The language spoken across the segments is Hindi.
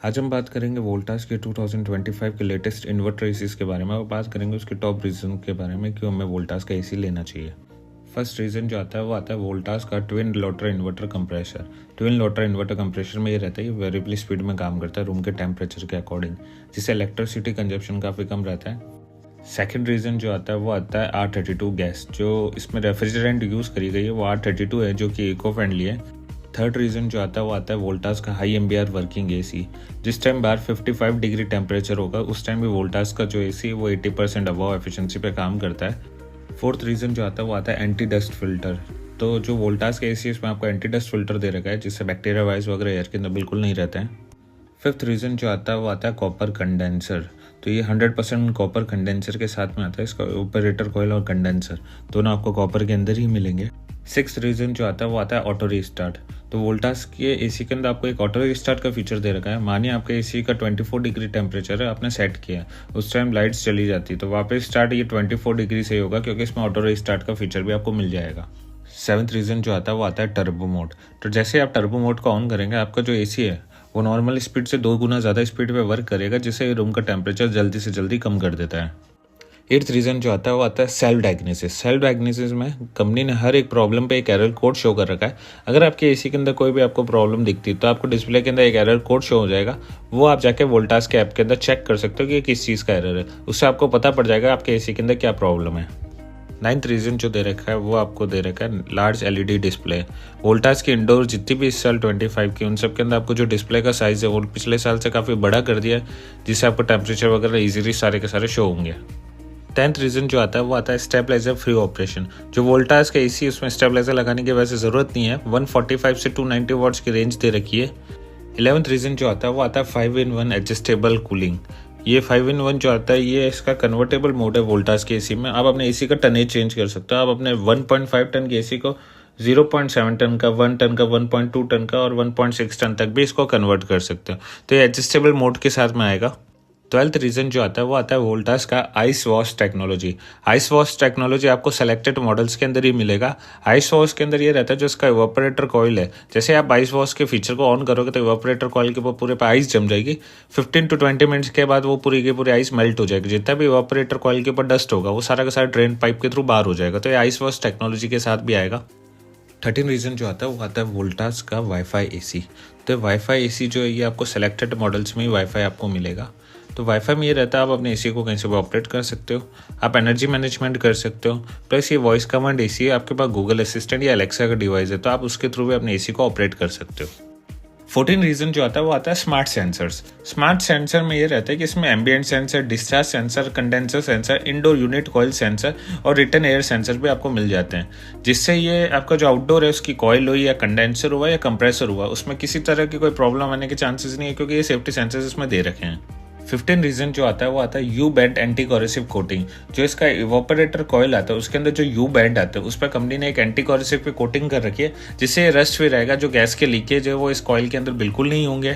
आज हम बात करेंगे वोल्टास के 2025 के लेटेस्ट इन्वर्टर एसीज के बारे में और बात करेंगे उसके टॉप रीज़न के बारे में क्यों हमें वोल्टास का एसी लेना चाहिए। फर्स्ट रीज़न जो आता है वो आता है वोल्टास का ट्विन लोटर इन्वर्टर कंप्रेसर। ट्विन लोटर इन्वर्टर कंप्रेसर में ये रहता है कि वेरिएबल स्पीड में काम करता है रूम के टेम्परेचर के अकॉर्डिंग, जिससे इलेक्ट्रिसिटी कंजप्शन काफ़ी कम रहता है। सेकेंड रीज़न जो आता है वो आता है R32 गैस। जो इसमें रेफ्रिजरेंट यूज़ करी गई है वो R32 है जो कि इको फ्रेंडली है। थर्ड रीज़न जो आता है वो आता है वोल्टास का हाई एम्बियर वर्किंग एसी। जिस टाइम बाहर 55 डिग्री टेम्परेचर होगा उस टाइम भी वोल्टास का जो एसी है वो 80% अबव एफिशिएंसी पे काम करता है। फोर्थ रीज़न जो आता है वो आता है एंटी डस्ट फिल्टर। तो जो वोल्टास का एसी है इसमें आपको एंटी डस्ट फिल्टर दे रखा है जिससे बैक्टीरिया वाइज वगैरह एयर के अंदर बिल्कुल नहीं रहते हैं। फिफ्थ रीज़न जो आता है वो आता है कॉपर कंडेंसर। तो ये 100% कॉपर कंडेंसर के साथ में आता है। इसका ऑपरेटर कॉइल और कंडेंसर दोनों आपको कॉपर के अंदर ही मिलेंगे। सिक्स्थ रीज़न जो आता है वो आता है ऑटो रीस्टार्ट। तो वोल्टास के एसी के अंदर आपको एक ऑटो रीस्टार्ट का फीचर दे रखा है। मानिए आपके एसी का 24 डिग्री टेम्परेचर है, आपने सेट किया, उस टाइम लाइट्स चली जाती तो वापस स्टार्ट ये 24 डिग्री से ही होगा क्योंकि इसमें ऑटो रीस्टार्ट का फीचर भी आपको मिल जाएगा। सेवन्थ रीज़न जो आता है वो आता है टर्बो मोड। तो जैसे आप टर्बो मोड को ऑन करेंगे आपका जो एसी है वो नॉर्मल स्पीड से 2 गुना ज़्यादा स्पीड पे वर्क करेगा, जिससे रूम का टेम्परेचर जल्दी से जल्दी कम कर देता है। एट्थ रीज़न जो आता है वो आता है सेल्फ डायग्नोसिस। सेल्फ डायग्नोसिस में कंपनी ने हर एक प्रॉब्लम पे एक एरर कोड शो कर रखा है। अगर आपके एसी के अंदर कोई भी आपको प्रॉब्लम दिखती है तो आपको डिस्प्ले के अंदर एक एरर कोड शो हो जाएगा। वो आप जाके वोल्टास के ऐप के अंदर चेक कर सकते हो कि किस चीज़ का एरर है, उससे आपको पता पड़ जाएगा आपके एसी के अंदर क्या प्रॉब्लम है। नाइन्थ रीज़न जो दे रखा है वो आपको दे रखा है लार्ज LED डिस्प्ले। वोल्टास की इंडोर जितनी भी इस साल 25 की उन सब के अंदर आपको जो डिस्प्ले का साइज़ है वो पिछले साल से काफ़ी बड़ा कर दिया है, जिससे आपको टेम्परेचर वगैरह ईजिली सारे के सारे शो होंगे। 10th रीज़न जो आता है वो आता है स्टेबलाइजर फ्री ऑपरेशन। जो वोल्टास का एसी उसमें स्टेबलाइजर लगाने की वैसे ज़रूरत नहीं है। 145 से 290 वॉट्स की रेंज दे रखी है। 11th रीज़न जो आता है वो आता है 5-in-1 एडजस्टेबल कूलिंग। ये 5-in-1 जो आता है ये इसका कन्वर्टेबल मोड है वोल्टास के एसी में। आप अपने एसी का टनेज चेंज कर सकते हो। आप अपने 1.5 टन के एसी को 0.7 टन का, 1 टन का, 1.2 टन का और 1.6 टन तक भी इसको कन्वर्ट कर सकते हो। तो ये एडजस्टेबल मोड के साथ में आएगा। 12th रीज़न जो आता है वो आता है वोल्टास का ice wash technology. Ice wash technology आपको सेलेक्टेड मॉडल्स के अंदर ही मिलेगा। आइस वॉश के अंदर ये रहता है जो इसका इवापोरेटर कॉइल है, जैसे आप आइस वॉश के फीचर को ऑन करोगे तो इवापोरेटर कॉइल के ऊपर पूरे पे आइस जम जाएगी। 15 to 20 मिनट्स के बाद वो पूरी की पूरी आइस मेल्ट हो जाएगी। जितना भी इवापोरेटर कॉइल के ऊपर डस्ट होगा वो सारा का सारा ड्रेन पाइप के थ्रू बाहर हो जाएगा। तो ये आइस वॉश टेक्नोलॉजी के साथ भी आएगा। 13 रीज़न जो आता है वो आता है वोल्टास का वाईफाई एसी। तो वाईफाई एसी जो है ये आपको सेलेक्टेड मॉडल्स में ही वाईफाई आपको मिलेगा। तो वाईफाई में ये रहता है आप अपने एसी को कहीं से भी ऑपरेट कर सकते हो, आप एनर्जी मैनेजमेंट कर सकते हो, प्लस ये वॉइस कमांड एसी है। आपके पास गूगल असिस्टेंट या एलेक्सा का डिवाइस है तो आप उसके थ्रू भी अपने एसी को ऑपरेट कर सकते हो। 14 रीज़न जो आता है वो आता है स्मार्ट सेंसर्स। स्मार्ट सेंसर में ये रहता है कि इसमें ambient sensor, discharge sensor, condenser sensor, indoor unit coil sensor और रिटर्न एयर सेंसर भी आपको मिल जाते हैं, जिससे ये आपका जो आउटडोर है उसकी कॉइल हुई या कंडेंसर हुआ या कंप्रेसर हुआ उसमें किसी तरह की कोई प्रॉब्लम आने के चांसेस नहीं है क्योंकि ये सेफ्टी सेंसर्स इसमें दे रखे हैं। 15 रीज़न जो आता है वो आता है you band anti coercive coating. जो इसका इवापोरेटर कॉइल आता है उसके अंदर जो यू बैंड आता है उस पर कंपनी ने एक एंटी कोरेसिव पे कोटिंग कर रखी है, जिससे रस्ट फ्री रहेगा। जो गैस के लीकेज है वो इस कॉइल के अंदर बिल्कुल नहीं होंगे।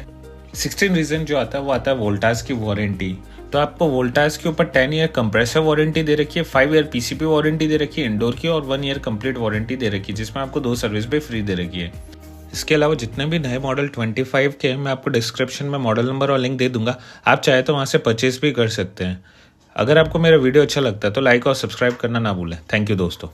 16 रीज़न जो आता है वो आता है वोल्टास की वारंटी। तो आपको वोल्टास के ऊपर 10 ईयर कंप्रेसर वारंटी दे रखी है, 5 ईयर PCP वारंटी दे रखी है इंडोर की, और 1 ईयर कंप्लीट वारंटी दे रखी है जिसमें आपको 2 सर्विस भी फ्री दे रखी है। इसके अलावा जितने भी नए मॉडल 25 के हैं मैं आपको डिस्क्रिप्शन में मॉडल नंबर और लिंक दे दूंगा, आप चाहे तो वहाँ से परचेज भी कर सकते हैं। अगर आपको मेरा वीडियो अच्छा लगता है तो लाइक और सब्सक्राइब करना ना भूलें। थैंक यू दोस्तों।